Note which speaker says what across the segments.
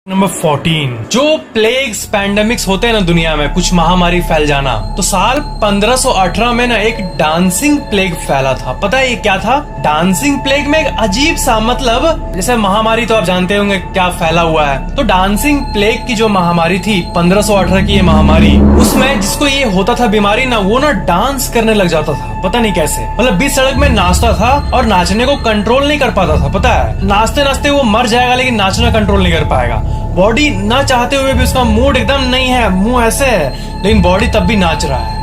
Speaker 1: Number 14, जो plagues pandemics होते हैं ना दुनिया में, कुछ महामारी फैल जाना, तो साल 1518 में ना एक डांसिंग प्लेग फैला था। पता है ये क्या था? डांसिंग प्लेग में एक अजीब सा, मतलब जैसे महामारी तो आप जानते होंगे क्या फैला हुआ है, तो डांसिंग प्लेग की जो महामारी थी 1518 की ये महामारी, उसमें जिसको ये होता था बीमारी ना, वो ना डांस करने लग जाता था। पता नहीं कैसे, मतलब बीच सड़क में नाचता था और नाचने को कंट्रोल नहीं कर पाता था। पता है, नाचते नाचते वो मर जाएगा लेकिन नाचना कंट्रोल नहीं कर पाएगा। बॉडी ना चाहते हुए भी उसका मूड एकदम नहीं है, मुंह ऐसे है लेकिन बॉडी तब भी नाच रहा है।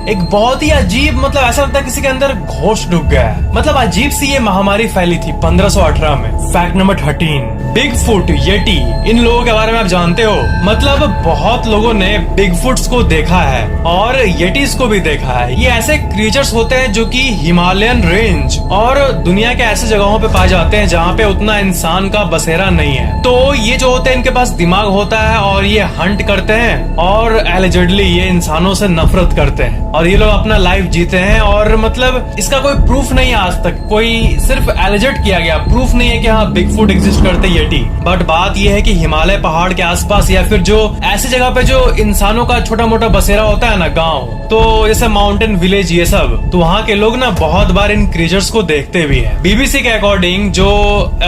Speaker 1: एक बहुत ही अजीब, मतलब ऐसा लगता है किसी के अंदर घोष डूब गया है। मतलब अजीब सी ये महामारी फैली थी 1518 में। Fact number 13, Bigfoot, yeti, इन लोगों के बारे में आप जानते हो? मतलब बहुत लोगों ने बिग फुट्स को देखा है और येटीज को भी देखा है। ये ऐसे क्रिएचर्स होते हैं जो कि हिमालयन रेंज और दुनिया के ऐसे जगहों पे पाए जाते हैं जहाँ पे उतना इंसान का बसेरा नहीं है। तो ये जो होते हैं इनके पास दिमाग होता है और ये हंट करते हैं और एलिजेडली ये इंसानों से नफरत करते हैं और ये लोग अपना लाइफ जीते हैं। और मतलब इसका कोई प्रूफ नहीं है आज तक, कोई सिर्फ एलिजेट किया गया, प्रूफ नहीं है कि हाँ बिगफुट एग्जिस्ट करते येटी। बट बात ये है कि हिमालय पहाड़ के आसपास या फिर जो ऐसी जगह पे जो इंसानों का छोटा मोटा बसेरा होता है ना, गांव, तो जैसे माउंटेन विलेज ये सब, तो वहाँ के लोग ना बहुत बार इन क्रिएचर्स को देखते भी है। बीबीसी के अकॉर्डिंग जो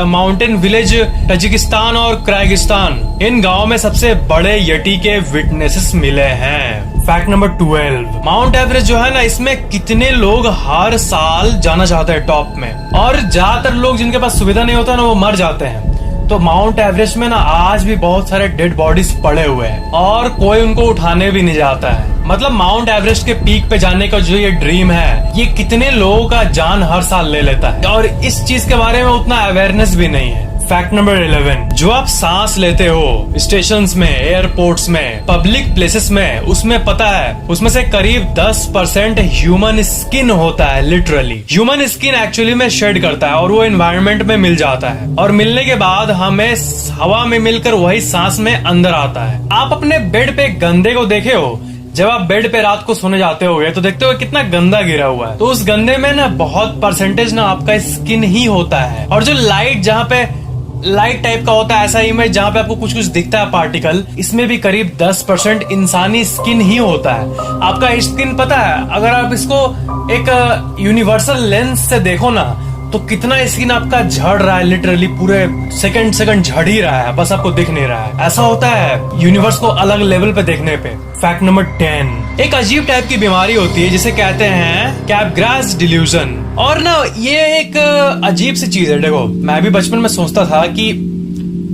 Speaker 1: माउंटेन विलेज तजिकिस्तान और क्राइगिस्तान, इन गाँव में सबसे बड़े येटी के विटनेसेस मिले हैं। फैक्ट नंबर 12, माउंट एवरेस्ट जो है ना, इसमें कितने लोग हर साल जाना चाहते हैं टॉप में, और ज्यादातर लोग जिनके पास सुविधा नहीं होता ना वो मर जाते हैं। तो माउंट एवरेस्ट में ना आज भी बहुत सारे डेड बॉडीज पड़े हुए हैं और कोई उनको उठाने भी नहीं जाता है। मतलब माउंट एवरेस्ट के पीक पे जाने का जो ये ड्रीम है, ये कितने लोगों का जान हर साल ले लेता है और इस चीज के बारे में उतना अवेयरनेस भी नहीं है। फैक्ट नंबर 11, जो आप सांस लेते हो स्टेशंस में, एयरपोर्ट्स में, पब्लिक प्लेसेस में, उसमें पता है उसमें से करीब 10% ह्यूमन स्किन होता है। लिटरली ह्यूमन स्किन एक्चुअली में शेड करता है और वो एनवायरनमेंट में मिल जाता है और मिलने के बाद हमें हवा में मिलकर वही सांस में अंदर आता है। आप अपने बेड पे गंदे को देखे हो? जब आप बेड पे रात को सोने जाते होगे तो देखते हो कितना गंदा गिरा हुआ है, तो उस गंदे में ना बहुत परसेंटेज ना आपका स्किन ही होता है। और जो लाइट, जहाँ पे लाइट टाइप का होता है ऐसा इमेज जहाँ पे आपको कुछ कुछ दिखता है पार्टिकल, इसमें भी करीब 10% इंसानी स्किन ही होता है। आपका स्किन पता है, अगर आप इसको एक यूनिवर्सल लेंस से देखो ना, तो कितना स्किन आपका झड़ रहा है, लिटरली पूरे सेकंड झड़ ही रहा है, बस आपको दिख नहीं रहा है। ऐसा होता है यूनिवर्स को अलग लेवल पे देखने पे। फैक्ट नंबर 10, एक अजीब टाइप की बीमारी होती है जिसे कहते हैं कैपग्रास डिल्यूजन। और ना ये एक अजीब सी चीज है। देखो, मैं भी बचपन में सोचता था कि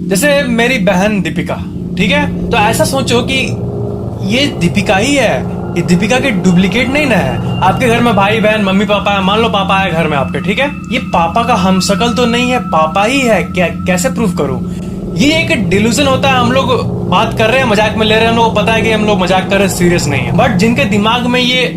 Speaker 1: जैसे मेरी बहन दीपिका, ठीक है, तो ऐसा सोचो कि ये दीपिका ही है, ये दीपिका के डुप्लीकेट नहीं ना है। आपके घर में भाई बहन मम्मी पापा है, मान लो पापा है घर में आपके, ठीक है, ये पापा का हमशक्ल तो नहीं है, पापा ही है। कैसे प्रूफ करूं? ये एक डिल्यूजन होता है। हम लोग बात कर रहे हैं, मजाक में ले रहे हैं, हम लोग को पता है कि हम लोग मजाक कर रहे हैं, सीरियस नहीं है। बट जिनके दिमाग में ये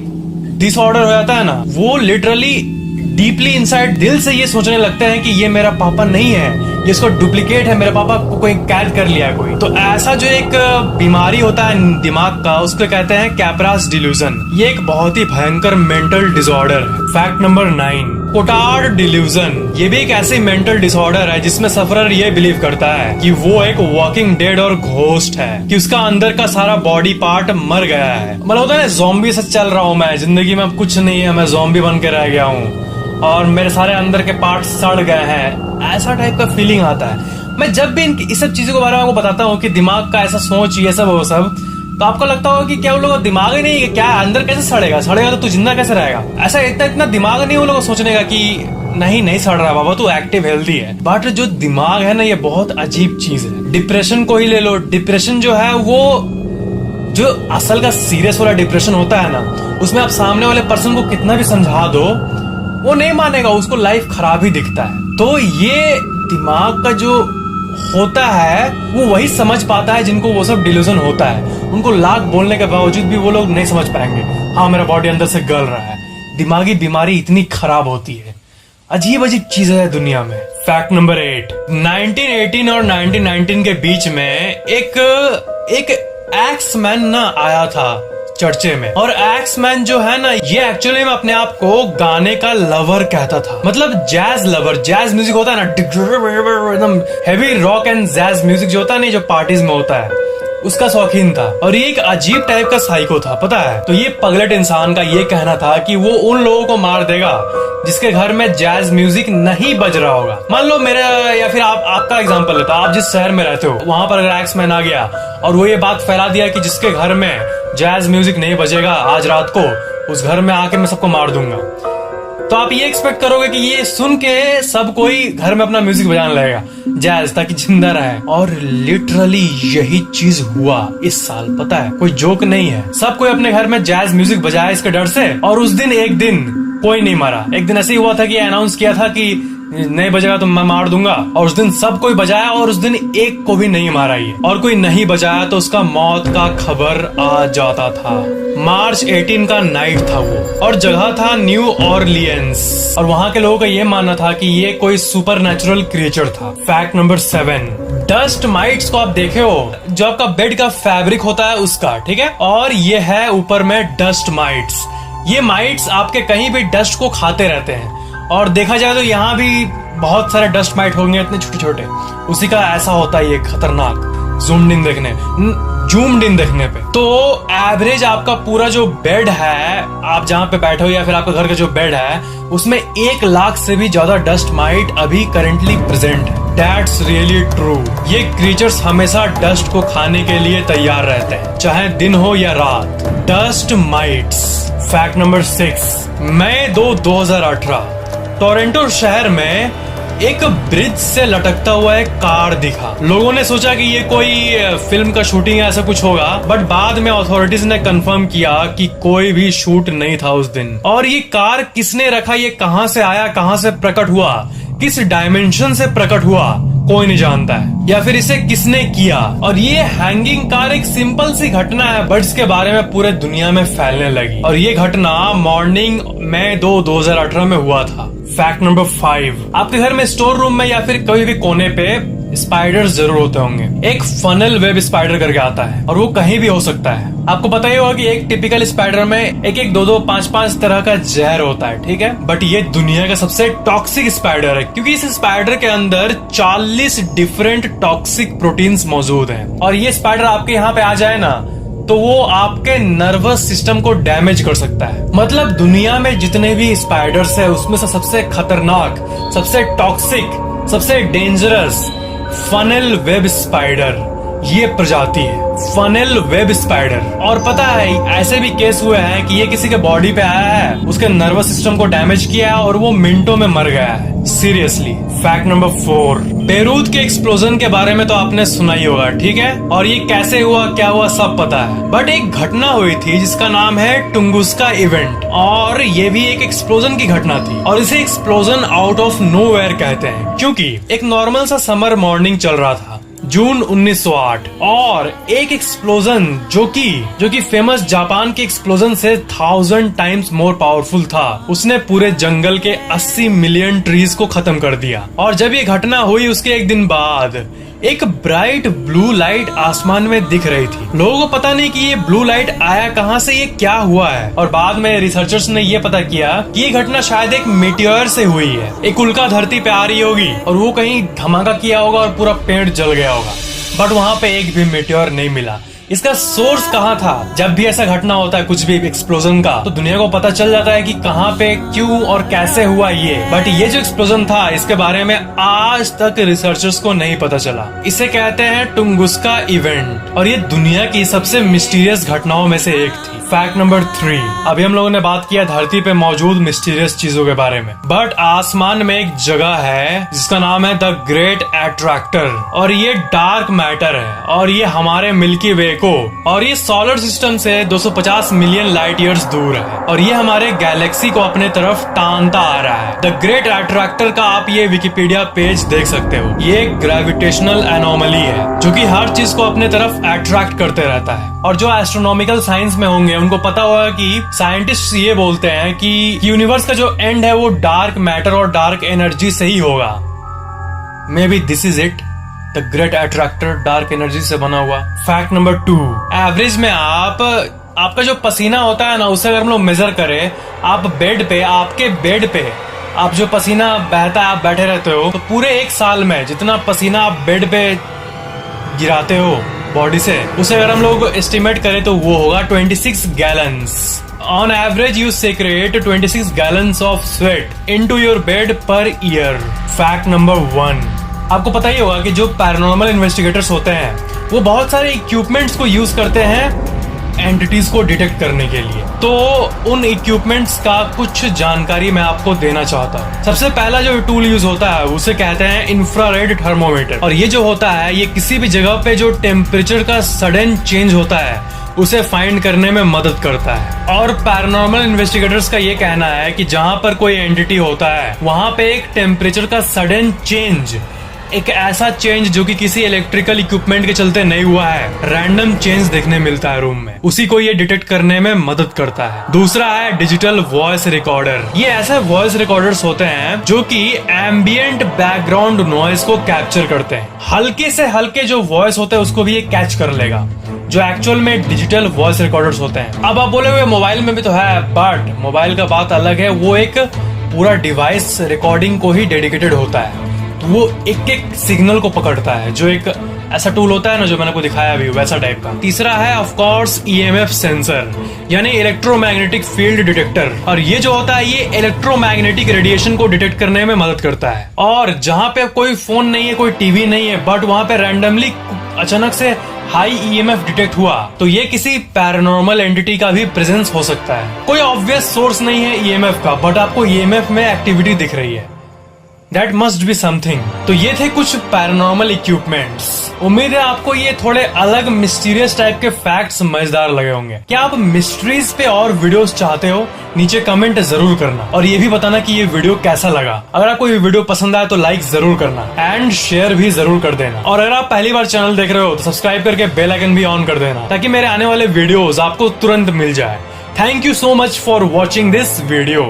Speaker 1: डिसऑर्डर हो जाता है ना, वो लिटरली डीपली इनसाइड दिल से ये सोचने लगते हैं कि ये मेरा पापा नहीं है, ये इसको डुप्लीकेट है, मेरे पापा को कोई कैद कर लिया कोई। तो ऐसा जो एक बीमारी होता है दिमाग का, उसको कहते हैं कैपरास डिल्यूजन। ये एक बहुत ही भयंकर मेंटल डिसऑर्डर है। Fact number 9, Cotard delusion. ये भी एक ऐसी मेंटल डिसऑर्डर है जिसमें सफरर ये बिलीव करता है कि वो एक वॉकिंग डेड और घोस्ट है, कि उसका अंदर का सारा बॉडी पार्ट मर गया है। मतलब होता है ज़ॉम्बी से चल रहा हूँ मैं, जिंदगी में अब कुछ नहीं है, मैं ज़ॉम्बी बन के रह गया हूँ और मेरे सारे अंदर के पार्ट सड़ गए हैं, ऐसा टाइप का फीलिंग आता है। मैं जब भी इस सब चीजों के बारे में आपको बताता हूँ कि दिमाग का ऐसा सोच, ये सब वो सब, तो आपको लगता होगा कि क्या उन लोगों का दिमाग ही नहीं है, क्या अंदर कैसे सड़ेगा तो तू जिंदा कैसे रहेगा? ऐसा इतना दिमाग नहीं उन लोगों को सोचने का कि नहीं सड़ रहा बाबा, तू एक्टिव हेल्दी है। बट जो दिमाग है ना, ये बहुत अजीब चीज है। डिप्रेशन को ही ले लो, डिप्रेशन जो है वो जो असल का सीरियस वाला डिप्रेशन होता है ना, उसमें आप सामने वाले पर्सन को कितना भी समझा दो वो नहीं मानेगा, उसको लाइफ खराब ही दिखता है। तो ये दिमाग का जो होता है वो वही समझ पाता है जिनको वो सब डिल्यूजन होता है। उनको लाख बोलने के बावजूद भी वो लोग नहीं समझ पाएंगे, हाँ मेरा बॉडी अंदर से गल रहा है। दिमागी बीमारी इतनी खराब होती है, अजीब अजीब चीजें है दुनिया में। फैक्ट नंबर 8, 1918 और 1919 के बीच में एक एक्स मैन ना आया था चर्चे में। और एक्समैन जो है ना, ये एक्चुअली में अपने आप को गाने का लवर कहता था, मतलब जैज लवर। जैज म्यूजिक होता है ना, एकदम heavy rock and jazz music जो होता है ना, जो पार्टीज में होता है, उसका शौकीन था। और ये एक अजीब टाइप का साइको था, पता है। तो ये पगलेट इंसान का ये कहना था कि वो उन लोगों को मार देगा जिसके घर में जैज म्यूजिक नहीं बज रहा होगा। मान लो मेरा या फिर आपका एग्जांपल लेता, आप जिस शहर में रहते हो वहां पर अगर एक्समैन आ गया और वो ये बात फैला दिया कि जिसके घर में जैज म्यूजिक नहीं बजेगा आज रात को, उस घर में आके मैं सबको मार दूंगा, तो आप ये एक्सपेक्ट करोगे कि ये सुन के सब कोई घर में अपना म्यूजिक बजाने लगेगा जैज, ताकि जिंदा रहे। और लिटरली यही चीज हुआ इस साल, पता है, कोई जोक नहीं है। सब कोई अपने घर में जैज म्यूजिक बजाया इसके डर से, और उस दिन एक दिन कोई नहीं मारा। एक दिन ऐसे ही हुआ था कि अनाउंस किया था कि नहीं बजेगा तो मैं मार दूंगा, और उस दिन सब कोई बजाया और उस दिन एक को भी नहीं मारा ये। और कोई नहीं बजाया तो उसका मौत का खबर आ जाता था। मार्च 18 का नाइट था वो, और जगह था न्यू ऑरलियंस, और वहां के लोगों का ये मानना था कि ये कोई सुपर नेचुरल क्रिएचर था। फैक्ट नंबर 7, डस्ट माइट्स को आप देखे हो, जो आपका बेड का फैब्रिक होता है उसका, ठीक है, और ये है ऊपर में डस्ट माइट्स। ये माइट्स आपके कहीं भी डस्ट को खाते रहते हैं, और देखा जाए तो यहाँ भी बहुत सारे डस्ट माइट होंगे, इतने छोटे छोटे। उसी का ऐसा होता है ये खतरनाक जूम्ड इन देखने पे। तो एवरेज आपका पूरा जो बेड है, आप जहाँ पे बैठे हो या फिर आपका घर का जो बेड है, उसमें 1 लाख से भी ज्यादा डस्ट माइट अभी करेंटली प्रेजेंट है। That's really true। ये क्रीचर्स हमेशा डस्ट को खाने के लिए तैयार रहते हैं, चाहे दिन हो या रात। Dust mites. फैक्ट नंबर 6, मई 2018 टोरंटो शहर में एक ब्रिज से लटकता हुआ एक कार दिखा। लोगों ने सोचा कि ये कोई फिल्म का शूटिंग है, ऐसा कुछ होगा, बट बाद में अथॉरिटीज ने कंफर्म किया कि कोई भी शूट नहीं था उस दिन। और ये कार किसने रखा, ये कहां से आया, कहां से प्रकट हुआ, किस डायमेंशन से प्रकट हुआ, कोई नहीं जानता है, या फिर इसे किसने किया। और ये हैंगिंग कार एक सिंपल सी घटना है, बट इसके बारे में पूरे दुनिया में फैलने लगी। और ये घटना मॉर्निंग मई 2018 में हुआ था। फैक्ट नंबर 5, आपके घर में स्टोर रूम में या फिर कभी भी कोने पे स्पाइडर्स जरूर होते होंगे। एक फनल वेब स्पाइडर करके आता है, और वो कहीं भी हो सकता है। आपको पता ही होगा कि एक टिपिकल स्पाइडर में एक 2 5 तरह का जहर होता है, ठीक है, बट ये दुनिया का सबसे टॉक्सिक स्पाइडर है, क्योंकि इस स्पाइडर के अंदर 40 डिफरेंट टॉक्सिक प्रोटीन्स मौजूद हैं। और ये स्पाइडर आपके यहाँ पे आ जाए ना, तो वो आपके नर्वस सिस्टम को डैमेज कर सकता है। मतलब दुनिया में जितने भी स्पाइडर्स है उसमें से सबसे खतरनाक, सबसे टॉक्सिक, सबसे डेंजरस फनल वेब स्पाइडर ये प्रजाति है, फनल वेब स्पाइडर। और पता है ऐसे भी केस हुए हैं कि ये किसी के बॉडी पे आया है, उसके नर्वस सिस्टम को डैमेज किया है और वो मिनटों में मर गया है, सीरियसली। फैक्ट नंबर 4, बेरूत के एक्सप्लोजन के बारे में तो आपने सुना ही होगा, ठीक है, और ये कैसे हुआ, क्या हुआ, सब पता है। बट एक घटना हुई थी जिसका नाम है टुंगुस्का इवेंट, और ये भी एक एक्सप्लोजन की घटना थी। और इसे एक्सप्लोजन आउट ऑफ नोवेयर कहते हैं, क्योंकि एक नॉर्मल सा समर मॉर्निंग चल रहा था, जून 1908, और एक एक्सप्लोजन जो कि फेमस जापान के एक्सप्लोजन से 1000 टाइम्स मोर पावरफुल था, उसने पूरे जंगल के 80 मिलियन ट्रीज को खत्म कर दिया। और जब ये घटना हुई उसके एक दिन बाद एक ब्राइट ब्लू लाइट आसमान में दिख रही थी। लोगों को पता नहीं कि ये ब्लू लाइट आया कहां से, ये क्या हुआ है। और बाद में रिसर्चर्स ने ये पता किया कि ये घटना शायद एक मीटियोर से हुई है। एक उल्का धरती पे आ रही होगी और वो कहीं धमाका किया होगा और पूरा पेड़ जल गया होगा, बट वहां पे एक भी मीटियोर नहीं मिला। इसका सोर्स कहाँ था? जब भी ऐसा घटना होता है कुछ भी एक्सप्लोजन का, तो दुनिया को पता चल जाता है कि कहाँ पे, क्यों और कैसे हुआ ये। बट ये जो एक्सप्लोजन था इसके बारे में आज तक रिसर्चर्स को नहीं पता चला। इसे कहते हैं टुंगुस्का इवेंट, और ये दुनिया की सबसे मिस्टीरियस घटनाओं में से एक थी। फैक्ट नंबर 3, अभी हम लोगों ने बात किया धरती पे मौजूद मिस्टीरियस चीजों के बारे में, बट आसमान में एक जगह है जिसका नाम है द ग्रेट अट्रैक्टर, और ये डार्क मैटर है, और ये हमारे मिल्की वे को, और ये सोलर सिस्टम से 250 मिलियन लाइट ईयर्स दूर है, और ये हमारे गैलेक्सी को अपने तरफ टानता आ रहा है। द ग्रेट अट्रैक्टर का आप ये विकिपीडिया पेज देख सकते हो। ये एक ग्रेविटेशनल एनोमली है जो कि हर चीज को अपने तरफ अट्रैक्ट करते रहता है। और जो एस्ट्रोनॉमिकल साइंस में होंगे उनको पता होगा कि साइंटिस्ट ये बोलते हैं कि यूनिवर्स का जो एंड है वो डार्क मैटर और डार्क एनर्जी से ही होगा। May be this is it, the great attractor dark energy से बना हुआ। फैक्ट नंबर 2, एवरेज में आप आपका जो पसीना होता है ना, उसे अगर हम लोग मेजर करें, आप बेड पे, आपके बेड पे आप जो पसीना बहता है, आप बैठे रहते हो, तो पूरे एक साल में जितना पसीना आप बेड पे गिराते हो बॉडी से, उसे अगर हम लोग एस्टिमेट करें तो वो होगा 26 gallons. On average you secrete 26 gallons of sweat into your bed per year. Fact number 1, आपको पता ही होगा कि जो पैरानॉर्मल इन्वेस्टिगेटर्स होते हैं वो बहुत सारे इक्विपमेंट्स को यूज करते हैं एंटिटीज को डिटेक्ट करने के लिए। तो उन इक्विपमेंट्स का कुछ जानकारी मैं आपको देना चाहता हूँ। सबसे पहला जो टूल यूज होता है उसे कहते हैं इंफ्रारेड थर्मोमीटर। और ये जो होता है, ये किसी भी जगह पे जो टेम्परेचर का सडन चेंज होता है उसे फाइंड करने में मदद करता है। और पैरानॉर्मल इन्वेस्टिगेटर्स का ये कहना है कि जहां पर कोई एंटिटी होता है वहां पे एक टेम्परेचर का सडन चेंज, एक ऐसा चेंज जो कि किसी इलेक्ट्रिकल इक्विपमेंट के चलते नहीं हुआ है, रैंडम चेंज देखने मिलता है रूम में, उसी को ये डिटेक्ट करने में मदद करता है। दूसरा है डिजिटल वॉइस रिकॉर्डर। ये ऐसे वॉइस रिकॉर्डर्स होते हैं जो कि एम्बियंट बैकग्राउंड नॉइज को कैप्चर करते हैं। हल्के से हल्के जो वॉइस होते हैं उसको भी ये कैच कर लेगा, जो एक्चुअल में डिजिटल वॉइस रिकॉर्डर्स होते हैं। अब आप बोले हुए मोबाइल में भी तो है, बट मोबाइल का बात अलग है, वो एक पूरा डिवाइस रिकॉर्डिंग को ही डेडिकेटेड होता है। वो एक एक सिग्नल को पकड़ता है, जो एक ऐसा टूल होता है ना जो मैंने आपको दिखाया अभी, वैसा टाइप का। तीसरा है ऑफ कोर्स ईएमएफ सेंसर, यानी इलेक्ट्रोमैग्नेटिक फील्ड डिटेक्टर। और ये जो होता है ये इलेक्ट्रोमैग्नेटिक रेडिएशन को डिटेक्ट करने में मदद करता है। और जहां पे कोई फोन नहीं है, कोई टीवी नहीं है, बट वहां पे रैंडमली अचानक से हाई ईएमएफ डिटेक्ट हुआ, तो ये किसी पैरानॉर्मल एंटिटी का भी प्रेजेंस हो सकता है। कोई ऑब्वियस सोर्स नहीं है ईएमएफ का, बट आपको ईएमएफ में एक्टिविटी दिख रही है, That must be something। तो ये थे कुछ पैरानॉर्मल इक्विपमेंट्स। उम्मीद है आपको ये थोड़े अलग मिस्टीरियस टाइप के फैक्ट्स मजेदार लगे होंगे। क्या आप मिस्ट्रीज पे और वीडियोस चाहते हो? नीचे कमेंट जरूर करना और ये भी बताना कि ये वीडियो कैसा लगा। अगर आपको ये वीडियो पसंद आए तो लाइक जरूर करना एंड शेयर भी जरूर कर देना। और अगर आप पहली बार चैनल देख रहे हो तो सब्सक्राइब करके बेल आइकन भी ऑन कर देना, ताकि मेरे आने वाले वीडियोस आपको तुरंत मिल जाए। Thank you so much for watching this video.